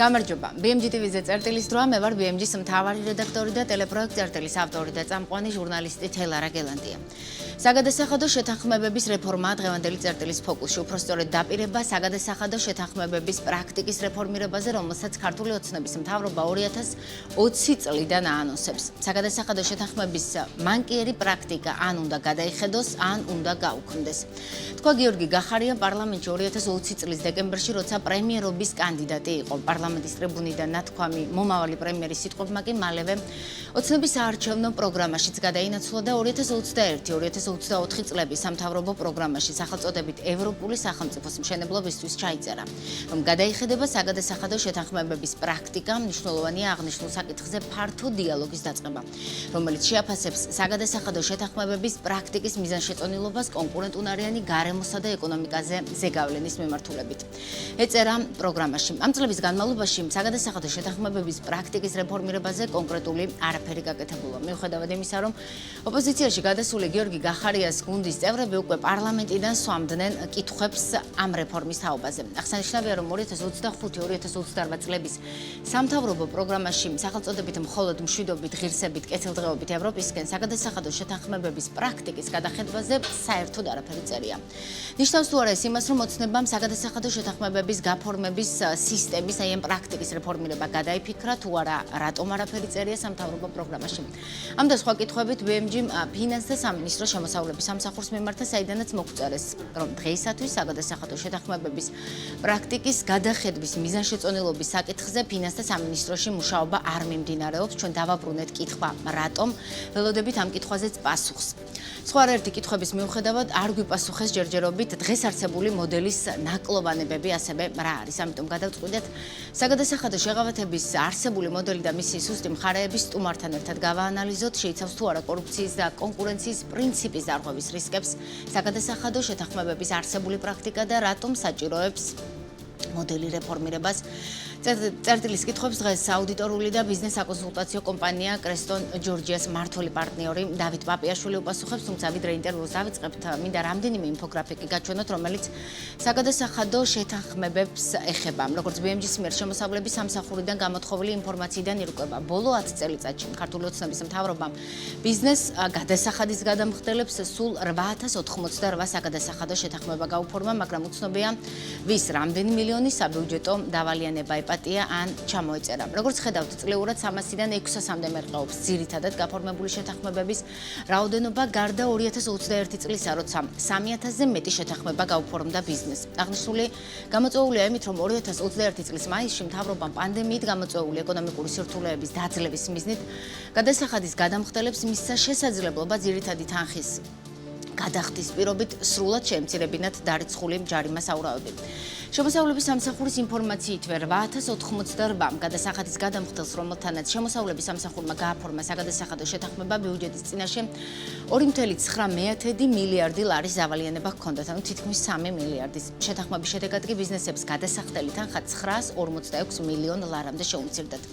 გამარჯობა. BMG TV-ზე წერტილის დროა, მე ვარ BMG-ის მთავარი რედაქტორი და ტელეპროექტ წერტილის ავტორი და წამყვანი ჟურნალისტი თელარა გელანდია. საგადასახადო შეთანხმებების რეფორმაა დღევანდელი წერტილის ფოკუსში. უпростоრედ დაპირება საგადასახადო შეთანხმებების პრაქტიკის რეფორმირებაზე, რომელსაც ქართული ოცნების მთავრობა 2020 წლიდან აანონსებს. საგადასახადო შეთანხმების მანკიერი პრაქტიკა ან უნდა გადაიხედოს, ან უნდა გაუქმდეს. თქვა გიორგი გახარია პარლამენტში 2020 წლის დეკემბერში, როცა პრემიერობის კანდიდატი იყო. პარლამენტის ტრიბუნიდან ნათქვამი მომავალი პრემიერის სიტყვებმა კი მალევე ოცნების საარჩევნო პროგრამაშიც გადაინაცვლა და 2021-2024 წლების სამთავრობო პროგრამაში სახელწოდებით ევროპული სახელმწიფოს მშენებლობისთვის ჩაიწერა, რომ გადაიხედება საგადასახადო შეთანხმებების პრაქტიკა, მნიშვნელოვანია აღნიშნულ საკითხზე ფართო დიალოგის დაწყება, რომელიც შეაფასებს საგადასახადო შეთანხმებების პრაქტიკის მიზანშეწონილობას კონკურენტუნარიანი გარემოსა და ეკონომიკაზე ზეგავლენის მიმართულებით. ეწერა პროგრამაში. ამ წლების განმავლობაში საგადასახადო შეთანხმებების პრაქტიკის რეფორმირებაზე კონკრეტული არაფერი გაკეთებულა. მიუხედავად იმისა, რომ ოპოზიციაში გადასული გიორგი გახარიას გუნდის წევრები უკვე პარლამენტიდან სვამდნენ კითხვებს ამ რეფორმის თაობაზე. აღსანიშნავია, რომ 2025-2028 წლების სამთავრობო პროგრამაში სახელწოდებით მხოლოდ მშვიდობით, ღირსებით, კეთილდღეობით ევროპისკენ საგადასახადო შეთანხმებების პრაქტიკის გადახედვაზე საერთოდ არაფერი წერია. ნიშნავს თუ არა ეს იმას, რომ ოცნებამ საგადასახადო შეთანხმებების გაფორმების სისტემის აი ამ პრაქტიკის რეფორმირება გადაიფიქრა, თუ არა რატომ არაფერი წერია სამთავრობო პროგრამაში. ამ და სხვა კითხვებით BMG-მ ფინანსთა სამინისტროს შემოსავლების სამსახურს მიმართა, საიდანაც მოგვწერეს, რომ დღეისათვის საგადასახადო შეთანხმებების პრაქტიკის გადახედვის მიზანშეწონილობის საკითხზე ფინანსთა სამინისტროში მუშაობა არ მიმდინარეობს. ჩვენ დავაბრუნეთ კითხვა, რატომ ველოდებით ამ კითხვაზეც პასუხს. სხვა ერთი კითხვების მიუხედავად არ გვიპასუხეს ჯერჯერობით დღეს არსებული მოდელის ნაკლოვანებები, ასევე რა არის. ამიტომ გადავწყვიტეთ საგადასახადო შეღავათების არსებული მოდელი და მისი სუსტი მხარეების სტუმართან ერთად გავაანალიზოთ, შეიცავს თუ არა კორუფციის და კონკურენციის პრინციპის დარღვევის რისკებს, საგადასახადო შეთანხმებების არსებული პრაქტიკა და რატომ საჭიროებს მოდელი რეფორმირებას. წერტილის კითხვებს დღეს აუდიტორული და ბიზნეს საკონსულტაციო კომპანია კრესტონ ჯორჯიას მმართველი პარტნიორი დავით პაპიაშვილი უპასუხებს, თუმცა ვიდრე ინტერვიუს დავიწყებთ, მინდა რამდენიმე ინფოგრაფიკი გაჩვენოთ, რომელიც საგადასახადო შეთანხმებებს ეხება. როგორც BMG-ის მიერ შემოსავლების სამსახურიდან გამოთხოვილი ინფორმაციიდან ირკვევა, ბოლო 10 წელიწადში ქართული ოცნების მთავრობამ ბიზნეს გადასახადის გადამხდელებს სულ 8088 საგადასახადო შეთანხმება გაუფორმა, მაგრამ უცნობია ვის რამდენი მილიონი საბიუჯეტო დავალიანება აპატია ან ჩამოეწერა. როგორც ხედავთ, წლიურად 300-დან 600-მდე მერყეობს ძირითადად გაფორმებული შეთანხმებების რაოდენობა, გარდა 2021 წლისა, როცა 3000-ზე მეტი შეთანხმება გაუფორმდა ბიზნესს. აღნიშნული გამოწვეულია იმით, რომ 2021 წლის მაისში მთავრობამ პანდემიით გამოწვეული ეკონომიკური სირთულეების დაძლევის მიზნით გადასახადის გადამხდელებს მისცა შესაძლებლობა ძირითადი თანხის გადახდის პირობით სრულად შეემცირებინათ დარიცხული ჯარიმა საურავები. შემოსავლების სამსახურის ინფორმაციით 8088 გადასახადის გადამხდელს, რომელთანაც შემოსავლების სამსახურმა გააფორმა საგადასახადო შეთანხმება ბიუჯეტის წინაშე 2.9 მილიარდი ლარის დავალიანება ჰქონდათ, ანუ თითქმის 3 მილიარდის. შეთანხმების შედეგად კი ბიზნესებს გადასახდელი თანხა 946 მილიონ ლარამდე შეუმცირდათ.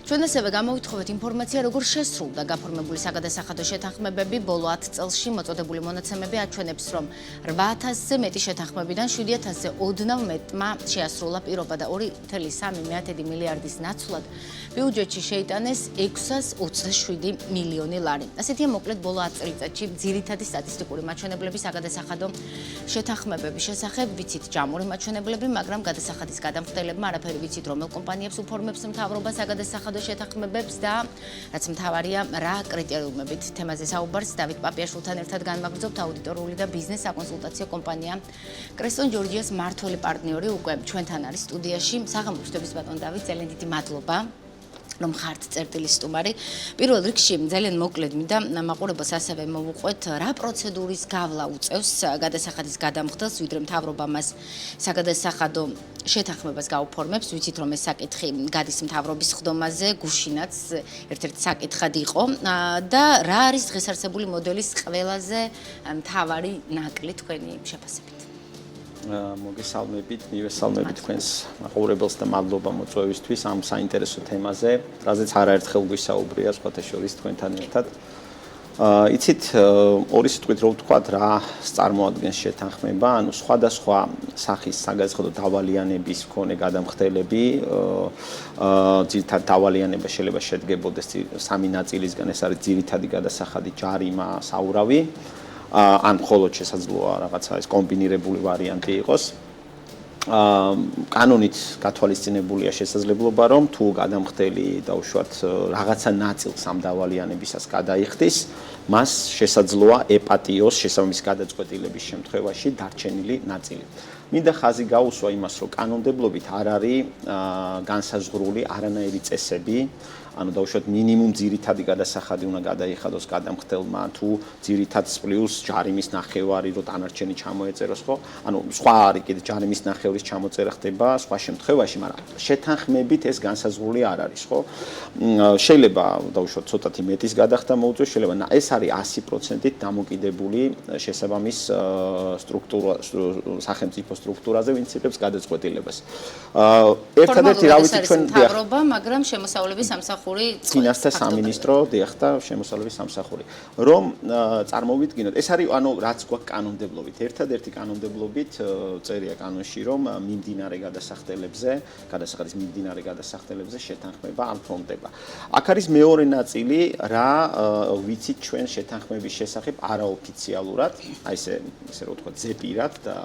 ჩვენ ასევე გამოვითხოვეთ ინფორმაცია, როგორ შესრულდა გაფორმებული საგადასახადო შეთანხმებები ბოლო 10 წელში. მოწოდებული მონაცემები აჩვენებს, რომ 8000-ზე მეტი შეთანხმებიდან 7000-ზე ოდნავ მეტმა შეასრულა პირობა და 2.3 მილიარდის ნაცვლად ბიუჯეტში შეიტანეს 627 მილიონი ლარი. ასეთია მოკლედ ბოლო 10 წელიწადში ძირითადი სტატისტიკური მაჩვენებლები საგადასახადო შეთანხმებების შესახებ. ვიცით ჯამური მაჩვენებლები, მაგრამ გადასახადის გადამხდელებმა არაფერი ვიცით, რომელ კომპანიებს უფორმებს მთავრობა საგადასახადო შეთანხმებებს და რაც მთავარია, რა კრიტერიუმებით. თემაზე საუბარს დავით პაპიაშვილთან ერთად განვაგრძობთ აუდიტორული და ბიზნეს საკონსულტაციო კომპანია კრესტონ ჯორჯიას მმართველი პარტნიორი უკვე ჩვენთან არის სტუდიაში. საღამოს შვების ბატონ დავით, ძალიან დიდი მადლობა რომ ხართ წერტილის სტუმარი. პირველ რიგში ძალიან მოკლედ მინდა მაყურებელს ასევე მოვუყვეთ, რა პროცედურის გავლა უწევს გადასახადის გადამხდელს, ვიდრე მთავრობა მას საგადასახადო შეთანხმებას გაუფორმებს. ვიცით, რომ ეს საკითხი გადის მთავრობის ხდომაზე, გუშინაც ერთ-ერთი საკითხად იყო და რა არის დღეს არსებული მოდელის ყველაზე მთავარი ნაკლი თქვენი შეფასებით? მოგესალმებით, მივესალმებით თქვენს მაყურებელს და მადლობა მოწვევისთვის ამ საინტერესო თემაზე, რაზეც არაერთხელ გვისაუბრია სხვათა შორის თქვენთან ერთად. იცით, ორი სიტყვით რო ვთქვათ, რა წარმოადგენს შეთანხმება, ანუ სხვადასხვა სახის საგაზაფხულო დავალიანების მქონე გადამხდელები, ძირითადად დავალიანება შეიძლება შედგებოდეს სამი ნაწილისგან, ეს არის ძირითადი გადასახადი, ჯარიმა, საურავი, ან მხოლოდ შესაძლოა რაღაცა ეს კომბინირებული ვარიანტი იყოს. კანონით გათვალისწინებულია შესაძლებლობა, რომ თუ გადამხდელი დაუშვათ რაღაცა ნაწილს ამ დავალიანებისას გადაიხდის, მას შესაძლოა ეპატიოს შესაბამის გადაწყვეტილების შემთხვევაში დარჩენილი ნაწილი. მინდა ხაზი გაუსვა იმას, რომ კანონმდებლობით არ არის განსაზღვრული არანაირი წესები, ანუ დაუშვათ მინიმუმ ძირითადი გადასახადი უნდა გადაიხადოს გადამხდელმა, თუ ძირითადს პლუს ჯარიმის ნახევარი, რომ დანარჩენი ჩამოეწეროს, ხო? ანუ სხვა არის კიდე ჯარიმის ნახევრის ჩამოწერა ხდება სხვა შემთხვევაში, მაგრამ შეთანხმებით ეს განსაზღვრული არ არის, ხო? შეიძლება დაუშვათ ცოტათი მეტის გადახდა მოუწიოს, შეიძლება ეს არის 100%-ით დამოკიდებული შესაბამის სახელმწიფო სტრუქტურაზე, ვინც იღებს გადაწყვეტილებას. ერთადერთი რა ვიცი ჩვენ მთავრობა, მაგრამ შემოსავლების სამსახური ფინანსთა სამინისტრო დიახ და შემოსავლების სამსახური. რომ წარმოვიდგინოთ, ეს არის ანუ რაც გვაქვს კანონმდებლობით. ერთადერთი კანონმდებლობით წერია კანონში, რომ მიმდინარე გადასახადის მიმდინარე გადასახდელებზე შეთანხმება არ ფრონტება. აქ არის მეორე ნაწილი, რა ვიცით ჩვენ შეთანხმების შესახებ არაოფიციალურად, აი ესე რო ვთქვა, ზეპირად და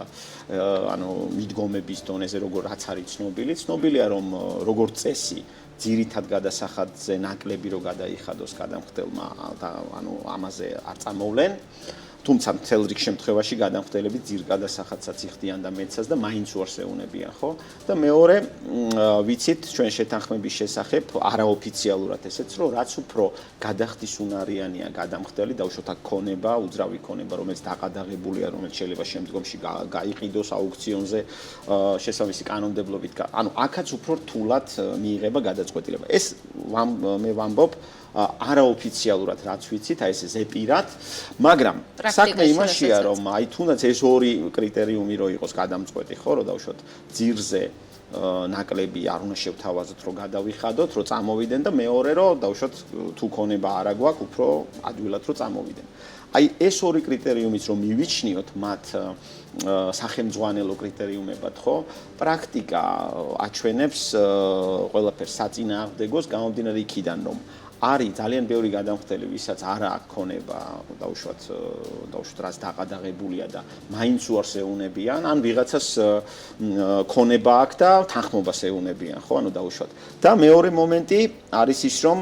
ანუ მიდგომების დონეზე რაც არის ცნობილი. ცნობილია, რომ როგორც წესი ძირითად გადასახადზე ნაკლები რო გადაიხადოს გადამხდელმა და ანუ ამაზე არ წამოვლენ. თუმცა მთელ რიგ შემთხვევაში გადამხდელები ძირ გადასახადსაც იხდიან და მეცას და მაინც უარს ეუნებიან, ხო? და მეორე ვიცით ჩვენ შეთანხმების შესახებ არაოფიციალურად ესეც რომ რაც უფრო გადახდის უნარიანია გადამხდელი, დაუშვათ აქ ქონება, უძრავი ქონება, რომელიც დაყადაღებულია, რომელიც შეიძლება შემდგომში გაიყიდოს აუქციონზე შესაბამისი კანონმდებლობით, ანუ აქაც უფრო რთულად მიიღება გადაწყვეტილება. ეს მე ვამბობ არაოფიციალურად რაც ვიცით, აი ეს ზეპირად, მაგრამ საქმე იმაშია, რომ აი თუნდაც ეს ორი კრიტერიუმი რო იყოს გადამწყვეტი, ხო, რომ დავუშვათ ძირზე ნაკლები არ უნდა შევთავაზოთ, რომ გადავიხადოთ, რომ წამოვიდენ და მეორე რომ დავუშვათ თუ ქონება არ აგვაქვს, უფრო ადვილად რომ წამოვიდენ. აი ეს ორი კრიტერიუმიც რომ მივიჩნიოთ მათ სახელმძღვანელო კრიტერიუმებად, ხო? პრაქტიკა აჩვენებს ყველაფერს საწინააღმდეგოს გამომდინარე იქიდან, რომ არის ძალიან ბევრი გადამხდელი, ვისაც არ აქვს ქონება, დაუშვათ რაც დაყადაღებულია და მაინც უარს ეუნებიან, ან ვიღაცას ქონება აქვს და თანხმობას ეუნებიან, ხო, ანუ დაუშვათ. და მეორე მომენტი არის ის, რომ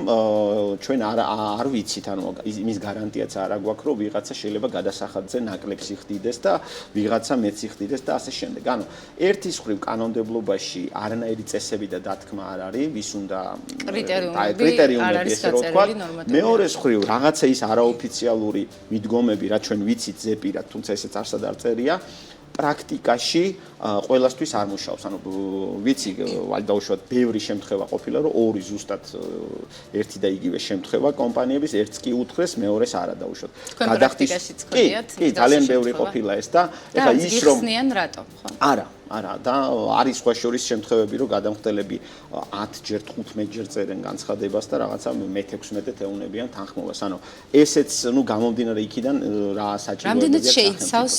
ჩვენ არ ვიცით, ანუ იმის გარანტიაც არ აგვაქვს, რომ ვიღაცა შეიძლება გადასახადზე ნაკლებს იხდიდეს და ვიღაცა მეც იხდიდეს და ასე შემდეგ. ანუ ერთის მხრივ კანონმდებლობაში არანაირი წესები და დათქმა არ არის, ვის უნდა კრიტერიუმები ესე რომ ვთქვა. მეორეს მხრივ რაღაცა ის არაოფიციალური მიდგომები, რაც ჩვენ ვიცით ზეპირად, თუმცა ესეც არსად არ წერია, პრაქტიკაში ყველასთვის არ მუშაობს. ანუ ვიცი, დაუშვათ ბევრი შემთხვევა ყოფილა, რომ ორი ზუსტად ერთი და იგივე შემთხვევა კომპანიების ერთს კი უთხრეს, მეორეს არა დაუშვათ. გადახდისაშიც ხდიათ? კი, ძალიან ბევრი ყოფილა ეს და ეხლა ის რომ ხსნიან რატომ, ხო? არა და არის სხვა შორის შემთხვევები, რომ გადამხდელები 10 ჯერ 15 ჯერ წერენ განცხადებას და რაღაცა მე-16-ით ეუნებიან თანხმობას. ანუ ესეც გამომდინარე იქიდან რა საჭიროებია. რამდენად შეიცავს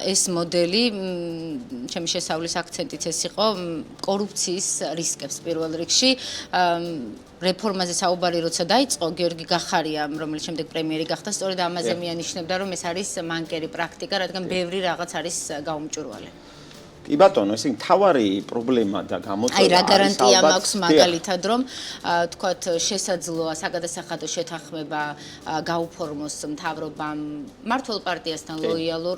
ეს მოდელი, ჩემი შესავლის აქცენტიც ეს იყო, კორუფციის რისკებს პირველ რიგში. რეფორმაზე საუბარი როცა დაიწყო, გიორგი გახარია, რომელიც შემდეგ პრემიერი გახდა, სწორედ ამაზე მიანიშნებდა, რომ ეს არის მანკერი პრაქტიკა, რადგან ბევრი რაღაც არის გაუმჭვირვალე. კი ბატონო, ესე იგი თავარი პრობლემა და გამოწვევა აი რა გარანტია მაქვს მაგალითად, რომ თქვათ შესაძლოა საგადასახადო შეთანხმება გაუფორმოს მთავრობამ მართლ პარტიასთან ლოიალურ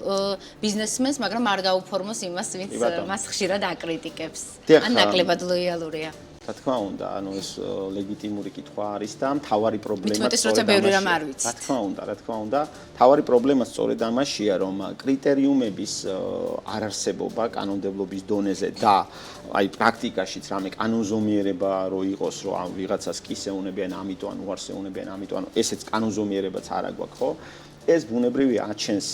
ბიზნესმენს, მაგრამ არ გაუფორმოს იმას, ვინც მას ხშირად აკრიტიკებს. ან ნაკლებად ლოიალურია. რა თქმა უნდა, ანუ ეს ლეგიტიმური კითხვა არის და მთავარი პრობლემა მithumetes როცა ბევრი რამ არ ვიცით. რა თქმა უნდა, მთავარი პრობლემა სწორედ ამაშია, რომ კრიტერიუმების არარსებობა კანონმდებლობის დონეზე და აი პრაქტიკაშიც რამე კანონზომიერება რო იყოს, რომ ამ ვიღაცას კი ეუნებიან, ამიტომ ან უარს ეუნებიან, ამიტომ ესეც კანონზომიერებაც არ აგვაქვს, ხო? ეს ბუნებრივია აჩენს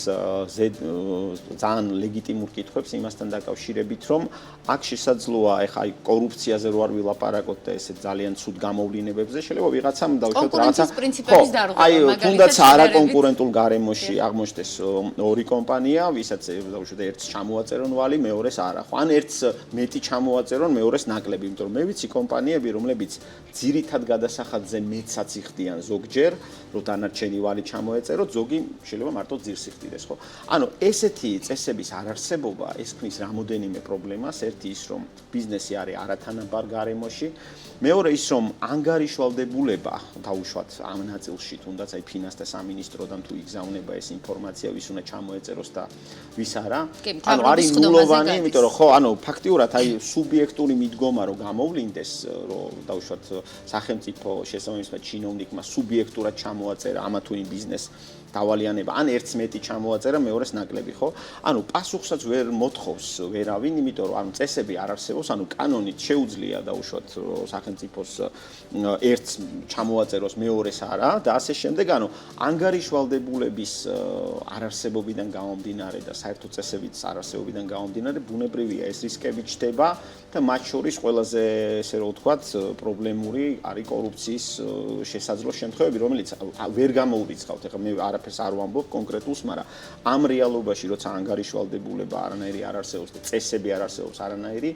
ძალიან ლეგიტიმურ კითხვებს იმასთან დაკავშირებით, რომ აქ შესაძლოა ეხა აი კორუფციაზე რო არ ვილაპარაკოთ და ესე ძალიან ცუდ გამოვლინებებზე შეიძლება ვიღაცამ დავუშვათ რაღაცა პრინციპების დარღვევა, მაგალითად თუნდაც არაკონკურენტულ გარემოში აღმოჩნდეს ორი კომპანია, ვისაც დავუშვათ ერთს ჩამოაწერონ ვალი, მეორეს არა. ხო, ან ერთს მეტი ჩამოაწერონ, მეორეს ნაკლები, იმიტომ რომ მე ვიცი კომპანიები, რომლებიც ძირითად გადასახადზე მეტსაც იხდიან ზოგჯერ, რომ დანარჩენი ვალი ჩამოეწეროთ, ზოგი შეიძლება მარტო ძირს იხდიდეს, ხო? ანუ ესეთი წესების არარსებობა ეს ქმნის რამოდენიმე პრობლემას, ერთი ის რომ ბიზნესი არის არათანაბარ გარემოში, მეორე ის რომ ანგარიშვალდებულება დაუშვათ ამ ნაწილში, თუნდაც აი ფინანსთა სამინისტროდან თუ იგზავნება ეს ინფორმაცია, ვის უნდა ჩამოეწეროს და ვის არა. ანუ არის ნულოვანი, იმიტომ რომ ხო, ანუ ფაქტიურად აი სუბიექტური მიდგომა რომ გამოვლინდეს, რომ დაუშვათ სახელმწიფო შესაბამისმა ჩინოვნიკმა სუბიექტურად ჩამოაწერა ამა თუ იმ ბიზნეს დავალიანება, ან ერთს მეტი ჩამოაწერა, მეორეს ნაკლები, ხო? ანუ პასუხსაც ვერ მოთხოვს ვერავინ, იმიტომ რომ ანუ წესები არ არსებობს, ანუ კანონით შეუძლია დაუშვათ სახელმწიფოს ერთს ჩამოაწეროს, მეორეს არა და ასე შემდეგ, ანუ ანგარიშვალდებულების არარსებობიდან გამომდინარე და საერთო წესების არარსებობიდან გამომდინარე, ბუნებრივია ეს რისკები ჩდება და მათ შორის ყველაზე ესე რომ ვთქვათ, პრობლემური არის კორუფციის შესაძლო შემთხვევები, რომელიც ვერ გამოურიცხავთ. ეხლა მე არაფერს არ ვამბობ კონკრეტულს, მაგრამ ამ რეალობაში, როცა ანგარიშვალდებულება არანაირი არ არსებობს და წესები არ არსებობს არანაირი,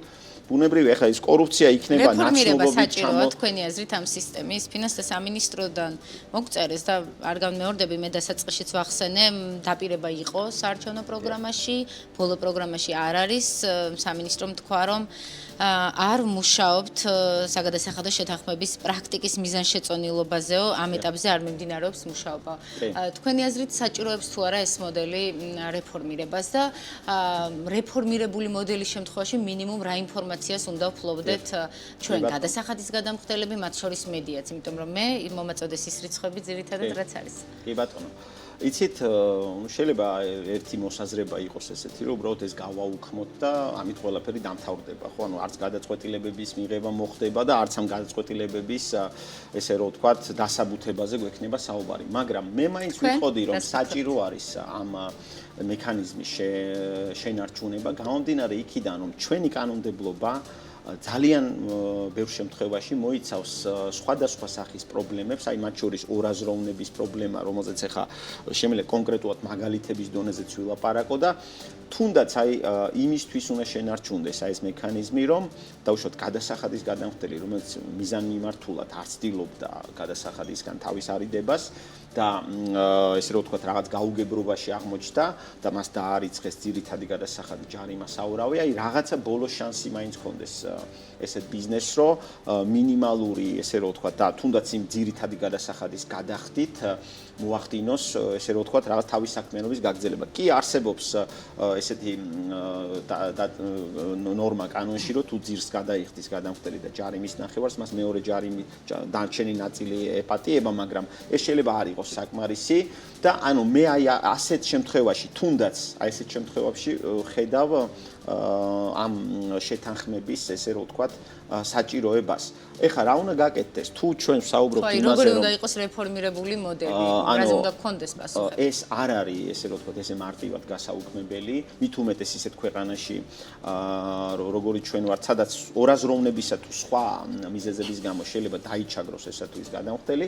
ბუნებრივია ეხლა ის კორუფცია იქნება ნაცნობობით ჩამო თქვენი აზრით ამ სისტემის ფინანსთა სამინისტროდან მოგწერეს და არ განმეორდები, მე დასაწყისშიც ვახსენე, დაპირება იყო საარჩევნო პროგრამაში, ბოლო პროგრამაში არ არის, სამინისტრომ თქვა, რომ არ მუშაობთ საგადასახადო შეთანხმების პრაქტიკის მიზანშეწონილობაზეო, ამ ეტაპზე არ მიმდინარეობს მუშაობა. თქვენი აზრით საჭიროებს თუ არა ეს მოდელი რეფორმირებას და რეფორმირებული მოდელის შემთხვევაში მინიმუმ რა ინფორმაციას უნდა ვფლობდეთ ჩვენ გადასახადის გადამხდელები, მათ შორის მედიაც, იმიტომ რომ მე მომაწოდეს ის რიცხვები ძირითადად რაც არის. კი ბატონო. იცით, შეიძლება ერთი მოსაზრება იყოს ესეთი, რომ უბრალოდ ეს გავაუქმოთ და ამით ყველაფერი დამთავრდება, ხო? ანუ არც გადაწყვეტილებების მიღება მოხდება და არც ამ გადაწყვეტილებების ესე რომ ვთქვათ, დასაბუთებაზე გვექნება საუბარი. მაგრამ მე მაინც ვიტყოდი, რომ საჭირო არის ამ მექანიზმის შენარჩუნება, გამომდინარე იქიდან, რომ ჩვენი კანონმდებლობა ძალიან ბევრ შემთხვევაში მოიცავს სხვადასხვა სახის პრობლემებს, აი მათ შორის ორაზროვნების პრობლემა, რომელზეც ახლა შემიძლია კონკრეტულად მაგალითების დონეზეც ვილაპარაკო და თუნდაც აი იმისთვის უნდა შენარჩუნდეს აი ეს მექანიზმი, რომ დავუშვათ გადასახადის გადამხდელი, რომელიც მიზანმიმართულად არ ცდილობდა გადასახადისგან თავის არიდებას და ესე რომ ვთქვათ, რაღაც გაუგებრობაში აღმოჩნდა და მას დაარიცხეს ძირითადი გადასახადი ჯარიმა საურავი, აი რაღაცა ბოლო შანსი მაინც ჰქონდეს ესეთ ბიზნესს, რომ მინიმალური, ესე რომ ვთქვათ, და თუნდაც იმ ძირითადი გადასახადის გადახდით მოახდინოს, ესე რომ ვთქვათ, რაღაც თავის საქმიანობის გაგრძელება. კი არსებობს ესეთი ნორმა კანონში, რომ თუ ძირს გადაიხდის გადამხდელი და ჯარიმის ნახევარს, მას მეორე ჯარიმი დარჩენი ნაწილი ეპატიება, მაგრამ ეს შეიძლება არ იყოს საკმარისი და ანუ მე აი ასეთ შემთხვევაში, თუნდაც აი ესეთ შემთხვევებში ხედავ ამ შეთანხმების, ესე რომ ვთქვათ, საჭიროებას. ეხლა რა უნდა გაკეთდეს? თუ ჩვენ ვსაუბრობთ იმაზე, რომ როგორი უნდა იყოს რეფორმირებული მოდელი, რაზე უნდა გქონდეს პასუხი? ეს არ არის, ესე რომ ვთქვათ, ესე მარტივად გასაუქმებელი, მით უმეტეს ისეთ ქვეყანაში, როგორიც ჩვენ ვართ, სადაც ორაზროვნებისა თუ სხვა მიზეზების გამო შეიძლება დაიჩაგროს ესა თუ ის გადამხდელი,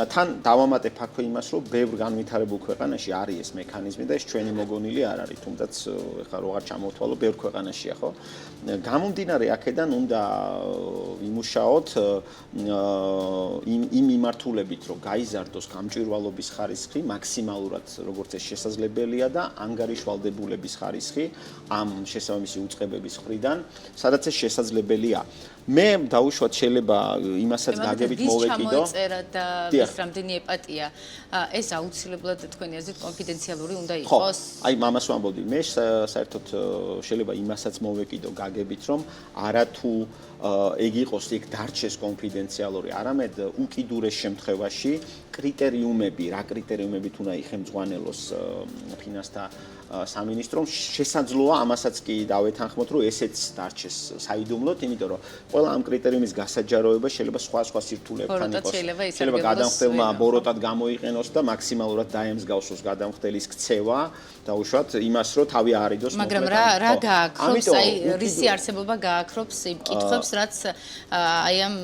თან დავამატებ აქვე იმას, რომ ბევრ განვითარებულ ქვეყანაში არის ეს მექანიზმი და ეს ჩვენი მოგონილი არ არის, თუმცა ეხლა რო არ ჩამოვთვალო, ბევრ ქვეყანაშია, ხო? გამომდინარე აქედან უნდა იმუშაოთ იმ მიმართულებით, რომ გაიზარდოს გამჭვირვალობის ხარისხი მაქსიმალურად, როგორც ეს შესაძლებელია და ანგარიშვალდებულების ხარისხი ამ შესაბამისი უწყებების მხრიდან, სადაც ეს შესაძლებელია. მე დაუშვათ შეიძლება იმასაც გაგებით მოვეკიდო. ჩამოეწერა და ის რამდენი ეპატია, ეს აუცილებლად თქვენი აზრით კონფიდენციალური უნდა იყოს? ხო, აი ამას ვამბობდი. მე საერთოდ შეიძლება იმასაც მოვეკიდო გაგებით, რომ არა თუ ეგ იყოს, ეგ დარჩეს კონფიდენციალური, არამედ უკიდურეს შემთხვევაში კრიტერიუმები, რა კრიტერიუმებით უნდა იხემძღვანელოს ფინანსთა სამინისტრომ, შესაძლოა ამასაც კი დავეთანხმოთ, რომ ესეც დარჩეს საიდუმლოდ, იმიტომ რომ ყველა ამ კრიტერიუმის გასაჯაროება შეიძლება სხვა სირთულეებთან იყოს. შეიძლება გადამხდელმა ბოროტად გამოიყენოს და მაქსიმალურად დაემსგავსოს გადამხდელის ქცევა, დაუშვათ იმას, რომ თავი არიდოს მოკლედ. მაგრამ რა გააქრობს, აი რისი არსებობა გააქრობს იმ კითხვებს, რაც აი ამ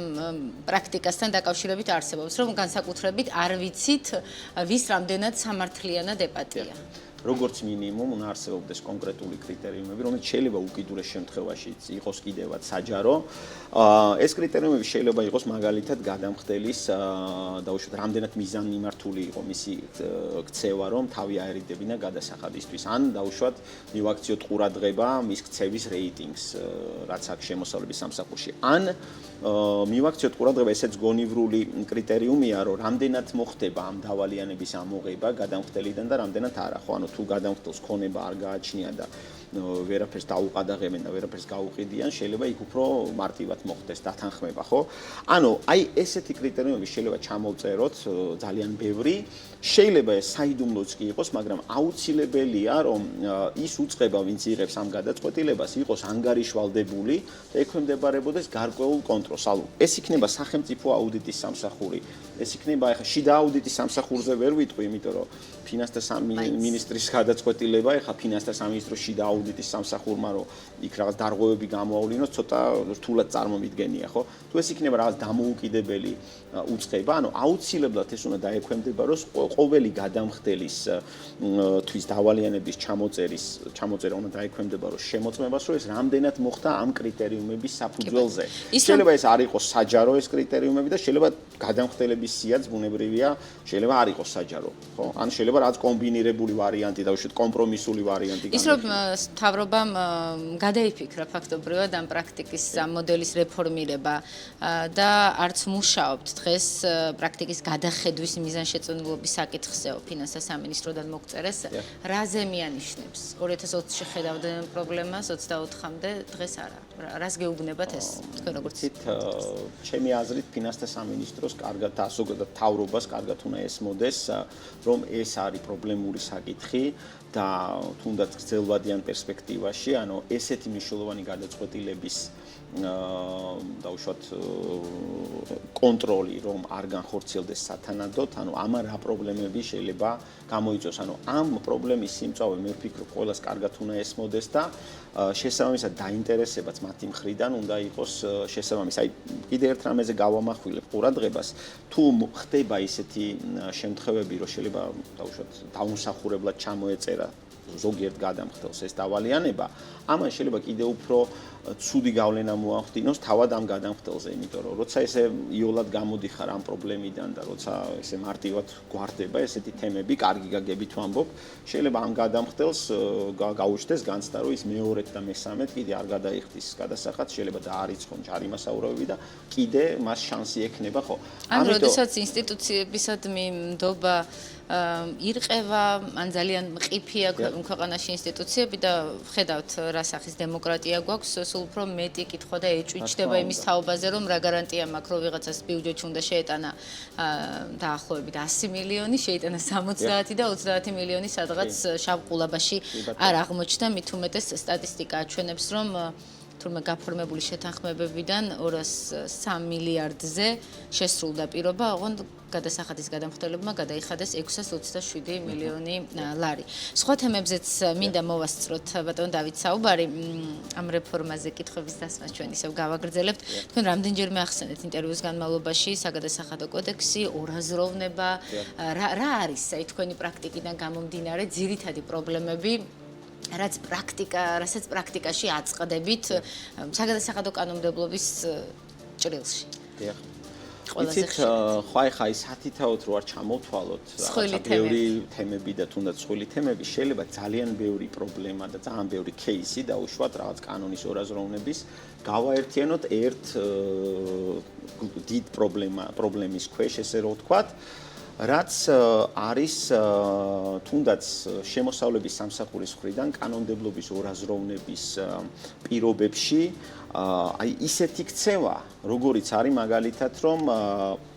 პრაქტიკასთან დაკავშირებით არსებობს, რომ განსაკუთრებით არ ვიცით, ვის რამდენად სამართლიანად ეპატია. როგორც მინიმუმ უნდა არსებობდეს კონკრეტული კრიტერიუმები, რომელიც შეიძლება უკიდურეს შემთხვევაში იყოს კიდევაც საჯარო. ეს კრიტერიუმები შეიძლება იყოს მაგალითად გადამხდელის დაუშვათ რამდენად მიზანმიმართული იყო მისი ქცევა, რომ თავი აერიდებინა გადასახადისთვის, ან დაუშვათ მივაქციოთ ყურადღება მის ქცევის რეიტინგს, რაც აქვს შემოსავლების სამსახურში. ან მივაქციოთ ყურადღება, ესეც გონივრული კრიტერიუმია, რომ რამდენად მოხდება ამ დავალიანების ამოღება გადამხდელიდან და რამდენად არა, ხო, ანუ თუ გადამხდელს ქონება არ გააჩნია და ვერაფერს დაუყადაღებენ და ვერაფერს გაუყიდიან, შეიძლება იქ უფრო მარტივად მოხდეს დათანხმება, ხო? ანუ აი ესეთი კრიტერიუმები შეიძლება ჩამოვწეროთ ძალიან ბევრი, შეიძლება ეს საიდუმლოც კი იყოს, მაგრამ აუცილებელია, რომ ის უწყება, ვინც იღებს ამ გადაწყვეტილებას, იყოს ანგარიშვალდებული და ექვემდებარებოდეს გარკვეულ კონტროლს. ანუ ეს იქნება სახელმწიფო აუდიტის სამსახური, ეს იქნება ახლა შიდა აუდიტის სამსახურზე ვერ ვიტყვი, იმიტომ რომ ფინანსთა სამინისტრის გადაწყვეტილება, ახლა ფინანსთა სამინისტროს შიდა აუდიტის სამსახურმა, რომ იქ რაღაც დარღვევები გამოავლინოს, ცოტა რთულად წარმომიდგენია, ხო? თუ ეს იქნება რაღაც დამოუკიდებელი უწყება, ანუ აუცილებლად ეს უნდა დაექვემდებაროს ყოველი გადამხდელის თვის დავალიანების ჩამოწერა უნდა დაექვემდებაროს შემოწმებას, რომ ეს რამდენად მოხდა ამ კრიტერიუმების საფუძველზე. შეიძლება ეს არ იყოს საჯარო ეს კრიტერიუმები და შეიძლება გადამხდელების სიაც ბუნებრივია, შეიძლება არ იყოს საჯარო, ხო? ან შეიძლება რაღაც კომბინირებული ვარიანტი და უშუალოდ კომპრომისული ვარიანტი ის რომ მთავრობამ გადაიფიქრა ფაქტობრივად ამ პრაქტიკის ამ მოდელის რეფორმირება და არც მუშაობთ დღეს პრაქტიკის გადახედვის მიზანშეწონილობის საკითხზეო ფინანსთა სამინისტროდან მოგწერეს, რაზე მიანიშნებს? 2020-ში ხედავდნენ პრობლემას, 24-მდე დღეს არა. რას გეუბნებათ ეს თქვენ როგორც ჩემი აზრით ფინანსთა სამინისტროს კარგად და ზოგადად მთავრობას კარგად უნდა ესმოდეს, რომ ეს არის პრობლემური საკითხი და თუნდაც გრძელვადიან პერსპექტივაში, ანუ ესეთი მნიშვნელოვანი გადაწყვეტილების დაუშვათ კონტროლი, რომ არ განხორციელდეს სათანადოდ, ანუ ამან რა პრობლემები შეიძლება გამოიწვიოს, ანუ ამ პრობლემის სიმწავე მე ვფიქრობ, ყველას კარგად უნდა ესმოდეს და შესაბამისად დაინტერესებაც მათი მხრიდან უნდა იყოს შესაბამისი. აი კიდე ერთ რამეზე გავამახვილებ ყურადღებას, თუ ხდება ისეთი შემთხვევები, რომ შეიძლება დაუშვათ დაუმსახურებლად ჩამოეწერა ზოგიერთ გადამხდელს ეს დავალიანება, ამან შეიძლება კიდევ უფრო ცუდი გავლენა მოახდინოს თავად ამ გადამხდელზე, იმიტომ რომ როცა ესე იოლად გამოდიხარ ამ პრობლემიდან და როცა ესე მარტივად გვარდება ესეთი თემები, კარგი გაგებით ვამბობ, შეიძლება ამ გადამხდელს გაუჩნდეს განცდა, რომ ის მეორედ და მესამედ კიდე არ გადაიხდის გადასახადს, შეიძლება დაარიცხონ ჯარიმასაუბრები და კიდე მას შანსი ექნება, ხო? ან როდესაც ინსტიტუციებისადმი ნდობა ირყევა, ან ძალიან მყიფია ქვეყანაში ინსტიტუციები და ხედავთ რა სახის დემოკრატია გვაქვს, სულ უფრო მეტი კითხვა და ეჭვი იმის თაობაზე, რომ რა გარანტია მაქვს, რომ ვიღაცას ბიუჯეტში უნდა შეეტანა დაახლოებით 100 მილიონი, შეიტანა 70 და 30 მილიონი სადღაც შავ ყულაბაში არ აღმოჩნდა, მით უმეტეს სტატისტიკა აჩვენებს, რომ თურმე გაფორმებული შეთანხმებებიდან 203 მილიარდზე შესრულდა პირობა, ოღონდ გადასახადის გადამხდელებმა გადაიხადეს 627 მილიონი ლარი. სხვა თემებზეც მინდა მოვასწროთ ბატონ დავით საუბარი ამ რეფორმაზე კითხვების დასმას ჩვენ ისევ გავაგრძელებთ. თქვენ რამდენჯერმე ახსენეთ ინტერვიუს განმავლობაში საგადასახადო კოდექსი, ორაზროვნება, რა არის აი თქვენი პრაქტიკიდან გამომდინარე ძირითადი პრობლემები რასაც პრაქტიკაში აწყდებით საგადასახადო კანონმდებლობის ჭრილში. იცით, ხა ის სათითაოდ რო არ ჩამოვთვალოთ, ბევრი თემები და თუნდაც სხვილი თემები, შეიძლება ძალიან ბევრი პრობლემა და ძალიან ბევრი кейსი დაუშვათ რაღაც კანონის ორაზროვნების, გავაერთიანოთ ერთ დიდ პრობლემის ქვეშ, ესე რომ ვთქვათ, რაც არის თუნდაც შემოსავლების სამსახურის მხრიდან კანონმდებლობის ორაზროვნების პირობებში აი ისეთი ქცევა, როგორიც არის მაგალითად, რომ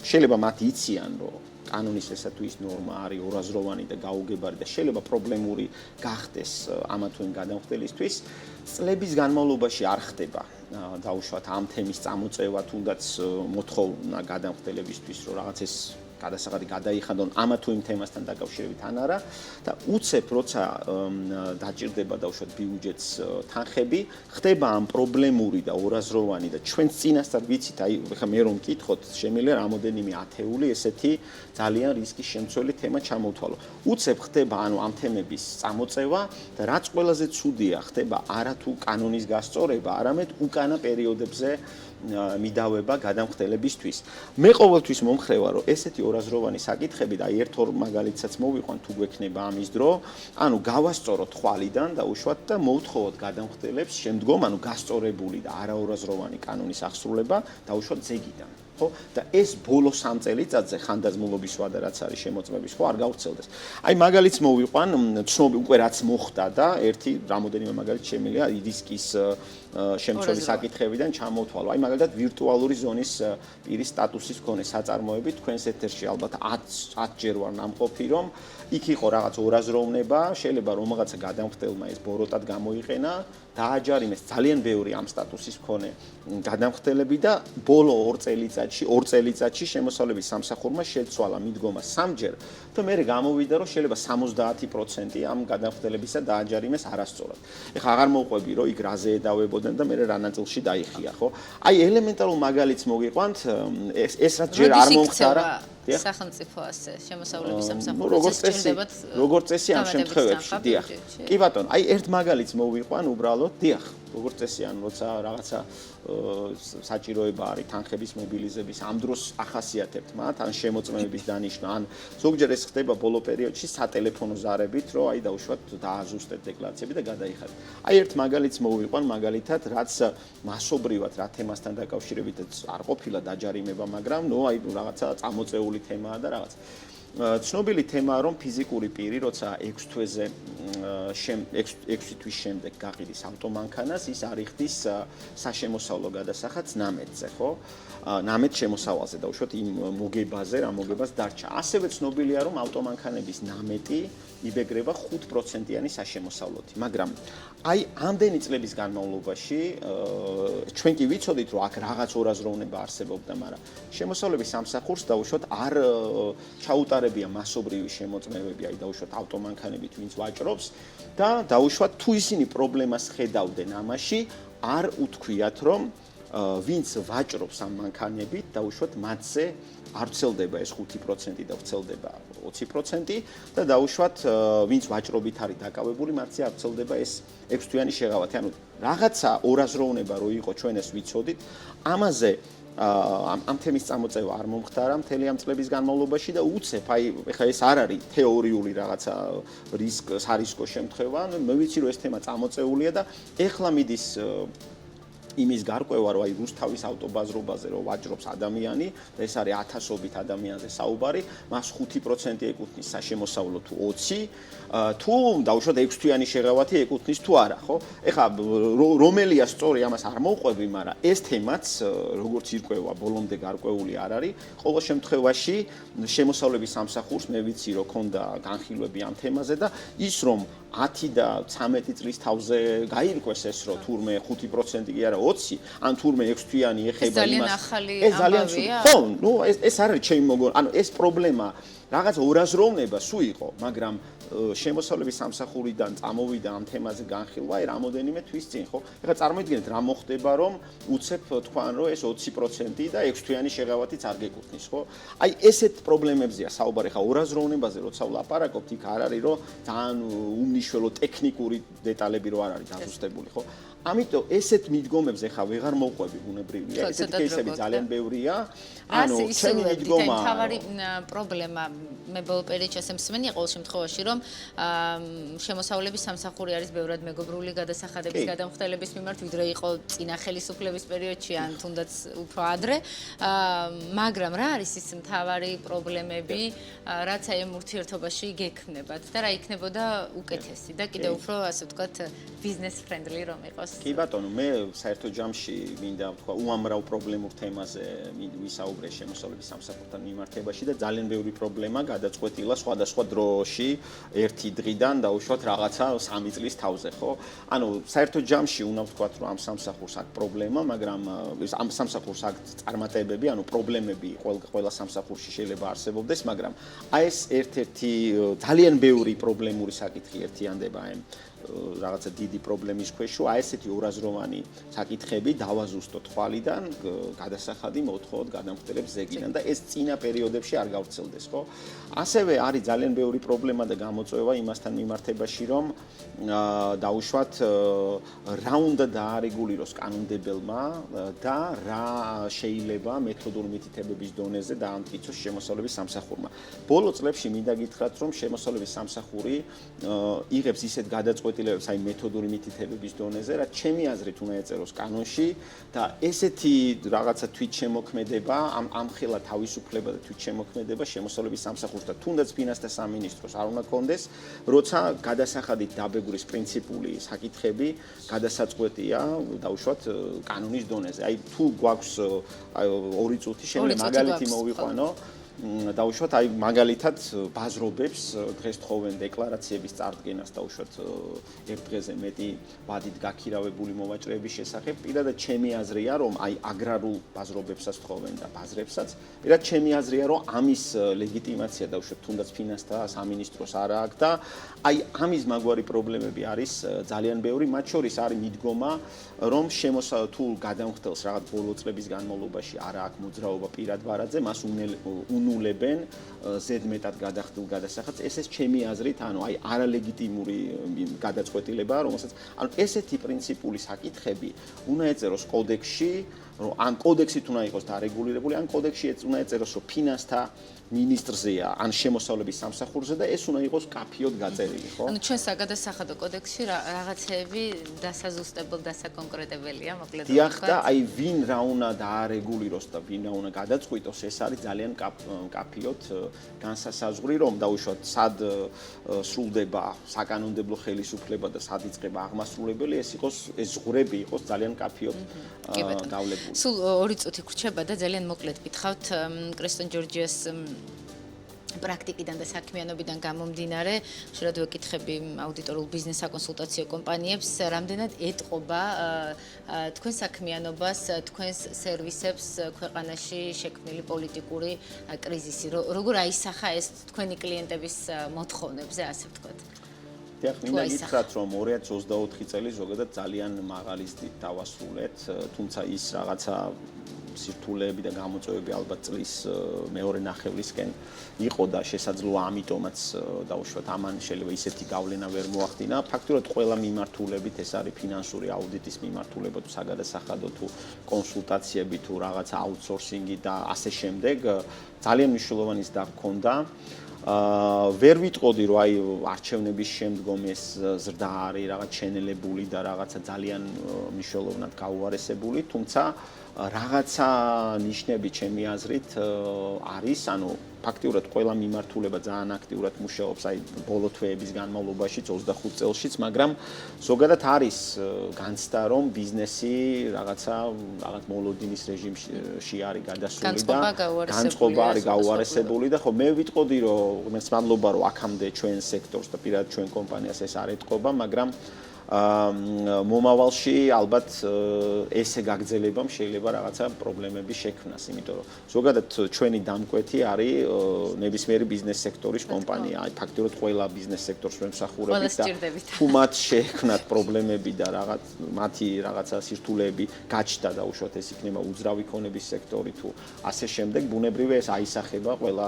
შეიძლება მათ იციან, რომ კანონის ესა თუ ის ნორმა არის ორაზროვანი და გაუგებარი და შეიძლება პრობლემური გახდეს ამა თუ იმ გადამხდელისთვის, წლების განმავლობაში არ ხდება დაუშვათ ამ თემის წამოწევა, თუნდაც მოთხოვნა გადამხდელებისთვის, რომ რაღაც ეს გადასახადი გადაიხადონ ამა თუ იმ თემასთან დაკავშირებით ან არა და უცებ როცა დაჭირდება დაუშვათ ბიუჯეტს თანხები, ხდება ამ პრობლემური და ორაზროვანი და ჩვენც წინასწარ ვიცით, აი ხა მე რომ მკითხოთ, შემიძლია რამოდენიმე ათეული ესეთი ძალიან რისკის შემცველი თემა ჩამოვთვალო. უცებ ხდება ანუ ამ თემების წამოწევა და რაც ყველაზე ცუდია, ხდება არა თუ კანონის გასწორება, არამედ უკანა პერიოდებზე მიდავება გადამხდელებისთვის. მე ყოველთვის მომხრე ვარ, რომ ესეთი ორაზროვანი საკითხები და ერთ-ორ მაგალითსაც მოვიყვან თუ გვექნება ამის დრო, ანუ გავასწოროთ ხვალიდან და უშუალოდ და მოვთხოვოთ გადამხდელებს შემდგომ, ანუ გასწორებული და არაორაზროვანი კანონის აღსრულება და უშუალოდ ზეგიდან. ხო და ეს ბოლო 3 წელიწადზე ხანდაზმულობის ვადა რაც არის შემოწმების ხო არ გავრცელდეს. აი მაგალითს მოვიყვან, ცნობი უკვე რაც მოხდა და ერთი რამოდენიმე მაგალითი შემიძლია რისკის შემცველი საკითხებიდან ჩამოვთვალო. აი მაგალითად ვირტუალური ზონის პირის სტატუსის მქონე საწარმოები თქვენს ეთერში ალბათ 10 ჯერ ვარ ნამყოფი რომ იქ იყო რაღაც ორაზროვნება, შეიძლება რომ რაღაცა გადამხდელმა ეს ბოროტად გამოიყენა, დააჯარიმეს ძალიან ბევრი ამ სტატუსის მქონე გადამხდელები და ბოლო 2 წელიწადში შემოსავლების სამსახურმა შეცვალა მიდგომა 3-ჯერ და მე გამოვიდა რომ შეიძლება 70% ამ გადამხდელებისა დააჯარიმეს არასწორად. ეხლა აღარ მოვყვები რომ იქ რაზე ედავებოდნენ და მე რა ნაწილში დაიხია, ხო? აი ელემენტარულ მაგალითს მოგიყვანთ, ეს რაც ჯერ არ მომხდარა სახელმწიფო ასე შემოსავლების სამსახურში შეჭირდებათ როგორც წესი ამ შემთხვევებში, დიახ. კი ბატონო, აი ერთ მაგალითს მოვიყვან უბრალოდ, დიახ, როგორც წესი ან როცა რაღაცა საჭიროება არის თანხების მობილიზების ამ დროს ახასიათებთ მათ, ან შემოწმების დანიშვნა, ან ზოგჯერ ეს ხდება ბოლო პერიოდში სატელეფონო ზარებით, რომ აი დაუშვათ დააზუსტეთ დეკლარაციები და გადაიხადეთ. აი ერთ მაგალითს მოვიყვან, მაგალითად, რაც მასობრივად რა თემასთან დაკავშირებითაც არ ყოფილა დაჯარიმება, მაგრამ ნუ აი რაღაცა წამოწეული თემაა და რაღაც. ცნობილი თემაა, რომ ფიზიკური პირი, როცა 6 თვეზე 6 თვის შემდეგ გაყიდის ავტომანქანას, ის არიხდის საშემოსავლო გადასახადს ნამეტზე, ხო? ნამეთ შემოსავალზე და უშუალოდ იმ მოგებაზე, რა მოგებას დარჩა. ასევე ცნობილია, რომ ავტომანქანების ნამეტი იბეგრება 5%-იანი საშემოსავლოთი, მაგრამ აი ამდენი წლების განმავლობაში ჩვენ კი ვიცოდით, რომ აქ რაღაც ორაზროვნება არსებობდა, მაგრამ შემოსავლების სამსახურს დაუშვათ არ ჩაუტარებია მასობრივი შემოწმებები, აი დაუშვათ ავტომანქანებით ვინც ვაჭრობს და დაუშვათ თუ ისინი პრობლემას ხედავდნენ ამაში, არ უთქვიათ, რომ ვინც ვაჭრობს ამ მანქანებით, დაუშვათ მათზე არ ვრცელდება ეს 5% და ვრცელდება 20% და დაუშვათ ვინც ვაჭრობით არის დაკავებული, მათზე არ ვრცელდება ეს 6 თვიანი შეღავათი. ანუ რაღაცა ორაზროვნება რო იყო ჩვენ ეს ვიცოდით, ამაზე ამ თემის წამოწევა არ მომხდარა მთელი ამ წლების განმავლობაში და უცებ აი ეხლა ეს არ არის თეორიული რაღაცა სარისკო შემთხვევა, მე ვიცი რომ ეს თემა წამოწეულია და ეხლა მიდის იმის გარკვევა, რომ აი რუსთავის ავტობაზრობაზე რომ ვაჭრობს ადამიანი, ეს არის ათასობით ადამიანზე საუბარი, მას 5% ეკუთვნის საშემოსავლო თუ 20, თუ დაუშვათ 6 თვიანი შეღავათი ეკუთვნის თუ არა, ხო? ეხლა რომელია სწორი ამას არ მოვყვები, მაგრამ ეს თემაც როგორც ირკვევა, ბოლომდე გარკვეული არ არის. ყოველ შემთხვევაში შემოსავლების სამსახურს მე ვიცი რომ ქონდა განხილვები ამ თემაზე და ის რომ 10 და 13 წლის თავზე გაირკვეს ეს რომ თურმე 5% კი არა 20, ან თურმე 6 თვიანი ეხება იმას. ეს ძალიან ახალია. ხო, ნუ ეს არის ჩემი მოგონა. ანუ ეს პრობლემა რაღაც ორაზროვნება სულ იყო, მაგრამ შემოსავლების სამსახურიდან წამოვიდა ამ თემაზე განხილვა აი რამოდენიმე თვის წინ, ხო? ეხლა წარმოიდგინეთ რა მოხდება, რომ უცებ თქვან, რომ ეს 20% და 6 თვიანი შეღავათიც არ გეკუთვნის, ხო? აი ესეთ პრობლემებზეა საუბარი, ხა ორაზროვნებაზე როცა ვლაპარაკობთ, იქ არ არის, რომ ძალიან უმნიშვნელო ტექნიკური დეტალები რო არ არის დაზუსტებული, ხო? ამიტომ ესეთ მიდგომებზე ხა ვეღარ მოვყვები ბუნებრივია, ესეთ кейსები ძალიან ბევრია. ანუ ჩემი მიდგომა თავარი პრობლემა მე ბოლო პერიოდში ასე მსმენია ყოველ შემთხვევაში, რომ შემოსავლების სამსახური არის ბევრად მეგობრული გადასახადების გადამხდელების მიმართ, ვიდრე იყო წინა ხელისუფლების პერიოდში ან თუნდაც უფრო ადრე. მაგრამ რა არის ის მთავარი პრობლემები, რაც აი ამ ურთიერთობაში გექმნებათ და რა იქნებოდა უკეთესი და კიდევ უფრო ასე ვთქვათ ბიზნეს ფრენდლი რომ იყოს. კი ბატონო, მე საერთო ჯამში მინდა ვთქვა უამრავ პრობლემურ თემაზე ვისაუბრო გაუგრეს შემოსავლების სამსახურთან მიმართებაში და ძალიან ბევრი პრობლემა გადაწყვეტილა სხვადასხვა დროში ერთი დღიდან დაუშვათ რაღაცა 3 წლის თავზე, ხო? ანუ საერთო ჯამში უნდა ვთქვათ, რომ ამ სამსახურს აქვს პრობლემა, მაგრამ ამ სამსახურს აქვს წარმატებები, ანუ პრობლემები ყველა სამსახურში შეიძლება არსებობდეს, მაგრამ აი ეს ერთ-ერთი ძალიან ბევრი პრობლემური საკითხი ერთიანდება ამ რაღაცა დიდი პრობლემის ქვეშ, აი ესეთი ორაზროვანი საკითხები დავაზუსტოთ ხვალიდან, გადასახადი მოვთხოვოთ გადამხდელებს ზეგიდან და ეს წინა პერიოდებში არ გავრცელდეს, ხო? ასევე არის ძალიან ბევრი პრობლემა და გამოწვევა იმასთან მიმართებაში, რომ დაუშვათ რა უნდა დაარეგულიროს კანონმდებელმა და რა შეიძლება მეთოდური მითითებების დონეზე დაამტკიცოს შემოსავლების სამსახურმა. ბოლო წლებში მინდა გითხრათ, რომ შემოსავლების სამსახური იღებს ისეთ გადაწყვეტილებებს აი მეთოდური მითითებების დონეზე, რაც ჩემი აზრით უნდა ეწეროს კანონში და ესეთი რაღაცა თვითშემოქმედება, ამხელა თავისუფლება და თვითშემოქმედება შემოსავლების სამსახურს და თუნდაც ფინანსთა სამინისტროს არ უნდა კონდეს, როცა გადასახადით დაბეგვრის პრინციპული საკითხები გადასაწყვეტია დაუშვათ კანონის დონეზე. აი თუ გვაქვს 2 წუთი შემიძლია მაგალითი მოვიყვანო. დაუშვათ აი მაგალითად ბაზრობებს დღეს თხოვენ დეკლარაციების წარდგენას დაუშვათ ერთ დღეზე მეტი ვადით გაქირავებული მოვაჭრეების შესახებ. პირადად ჩემი აზრია, რომ აი აგრარულ ბაზრობებსაც თხოვენ და ბაზრებსაც. პირადად ჩემი აზრია, რომ ამის ლეგიტიმაცია დაუშვათ თუნდაც ფინანსთა სამინისტროს არ აქვს და აი ამის მაგვარი პრობლემები არის ძალიან ბევრი, მათ შორის არის მიდგომა, რომ თუ გადამხდელს რაღაც ბოლო წლების განმავლობაში არ აქვს მოძრაობა პირად ვარაძე, მას უნულებენ ზედმეტად გადახდილ გადასახადს. ეს ჩემი აზრით, ანუ აი არალეგიტიმური გადაწყვეტილებაა, რომელსაც ანუ ესეთი პრინციპული საკითხები უნდა ეწეროს კოდექსში, რომ ან კოდექსით უნდა იყოს დარეგულირებული, ან კოდექსში უნდა ეწეროს, რომ ფინანსთა მინისტრზეა, ან შემოსავლების სამსახურზე და ეს უნდა იყოს კაფიოდ გაწერილი, ხო? ანუ ჩვენ საგადასახადო კოდექსში რაღაცეები დასაზუსტებელ, დასაკონკრეტებელია, მოკლედ. დიახ და აი ვინ რა უნდა დაარეგულიროს და ვინ რა უნდა გადაწყვიტოს, ეს არის ძალიან კაფიოდ განსასაზღვრი, რომ დაუშვათ სად სრულდება საკანონმდებლო ხელისუფლება და სად იწყება აღმასრულებელი, ეს ზღვრები იყოს ძალიან კაფიოდ დავლებული. სულ 2 წუთი გრჩება და ძალიან მოკლედ გითხავთ კრესტონ ჯორჯიას პრაქტიკიდან და საქმიანობიდან გამომდინარე, ხშირად ვეკითხები აუდიტორულ ბიზნეს საკონსულტაციო კომპანიებს, რამდენად ეტყობა თქვენ საქმიანობას, თქვენს სერვისებს ქვეყანაში შექმნილი პოლიტიკური კრიზისი. როგორ აისახა ეს თქვენი კლიენტების მოთხოვნებზე, ასე ვთქვათ? დიახ, მინდა გითხრათ, რომ 2024 წელი ზოგადად ძალიან მაღალი ზრდით დავასრულეთ, თუმცა ის რაღაცა სირთულეები და გამოწვევები ალბათ წლის მეორე ნახევრისკენ იყო და შესაძლოა ამიტომაც დაუშვათ ამან შეიძლება ისეთი გავლენა ვერ მოახდინა. ფაქტურად ყველა მიმართულებით ეს არის ფინანსური აუდიტის მიმართულება თუ საგადასახადო თუ კონსულტაციები თუ რაღაცა აუთსორსინგი და ასე შემდეგ ძალიან მნიშვნელოვანი ზრდა ჰქონდა. ვერ ვიტყოდი, რომ აი არჩევნების შემდგომ ეს ზრდა არის რაღაც შენელებული და რაღაცა ძალიან მნიშვნელოვნად გაუარესებული, თუმცა რაღაცა ნიშნები ჩემი აზრით არის, ანუ ფაქტიურად ყველა მიმართულება ძალიან აქტიურად მუშაობს აი ბოლო თვეების განმავლობაში 25 წელშიც, მაგრამ ზოგადად არის განცდა, რომ ბიზნესი რაღაცა მოლოდინის რეჟიმში არის გადასული და განწყობა არის გაუარესებული და ხო მე ვიტყოდი, რომ მადლობა რომ აქამდე ჩვენ სექტორს და პირადად ჩვენ კომპანიას ეს არ ეტყობა, მაგრამ მომავალში ალბათ ესე გაგრძელებამ შეიძლება რაღაცა პრობლემები შექმნას, იმიტომ რომ ზოგადად ჩვენი დამკვეთი არის ნებისმიერი ბიზნეს სექტორის კომპანია, აი ფაქტიურად ყველა ბიზნეს სექტორს ვემსახურებით და თუ მათ შეექმნათ პრობლემები და მათი რაღაცა სირთულეები გაჩნდა და უშუალოდ ეს იქნება უძრავი ქონების სექტორი თუ ასე შემდეგ, ბუნებრივია ეს აისახება ყველა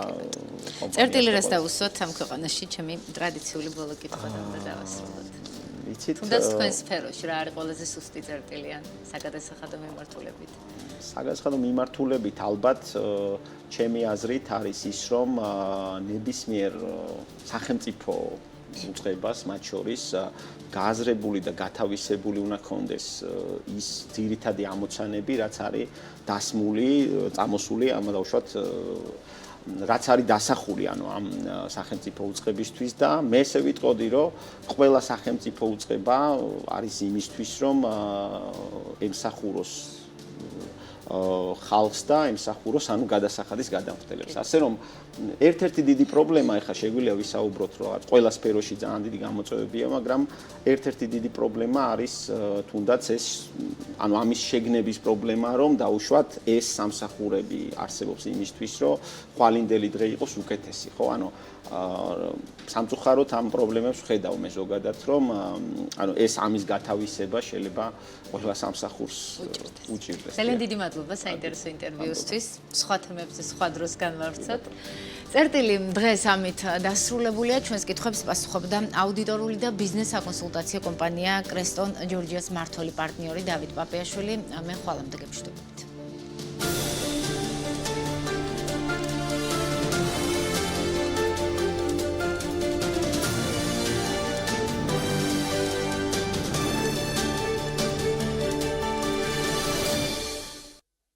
კომპანიას. წერტილი რას დავუსვათ ამ ქვეყანაში, ჩემი ტრადიციული ბოლო კითხვა და დავასრულოთ. თუნდაც თქვენ სფეროში რა არის ყველაზე სუსტი წერტილი ან საგადასახადო მიმართულებით? საგადასახადო მიმართულებით ალბათ ჩემი აზრით არის ის, რომ ნებისმიერ სახელმწიფო უწყებას მათ შორის გააზრებული და გათავისებული უნდა ქონდეს ის ძირითადი ამოცანები, რაც არის დასმული, წამოსული ამ დავუშვათ რაც არის დასახული ანუ ამ სახელმწიფო უწყებისთვის და მე ესე ვიტყოდი, რომ ყველა სახელმწიფო უწყება არის იმისთვის, რომ ემსახუროს ხალხს და ემსახუროს ანუ გადასახადის გადამხდელებს. ასე რომ ერთ-ერთი დიდი პრობლემა ეხა შეგვიძლია ვისაუბროთ რომ ყველა სფეროში ძალიან დიდი გამოწვევებია, მაგრამ ერთ-ერთი დიდი პრობლემა არის თუნდაც ეს ანუ ამის შეგნების პრობლემა, რომ დაუშვათ ეს სამსახურები არსებობს იმისთვის, რომ ხვალინდელი დღე იყოს უკეთესი, ხო? ანუ სამწუხაროდ ამ პრობლემებს ვხედავ მე ზოგადად, რომ ანუ ეს ამის გათავისება შეიძლება ყველა სამსახურს უჭირდეს. ძალიან დიდი მადლობა საინტერესო ინტერვიუსთვის. სხვა თემებზე სხვა დროს განვავრცოთ. წერტილი დღეს ამით დასრულებულია. ჩვენს კითხვებს პასუხობდა აუდიტორული და ბიზნეს საკონსულტაციო კომპანია კრესტონ ჯორჯიას მმართველი პარტნიორი დავით პაპიაშვილი. მე ხვალამდე გებრუნდები.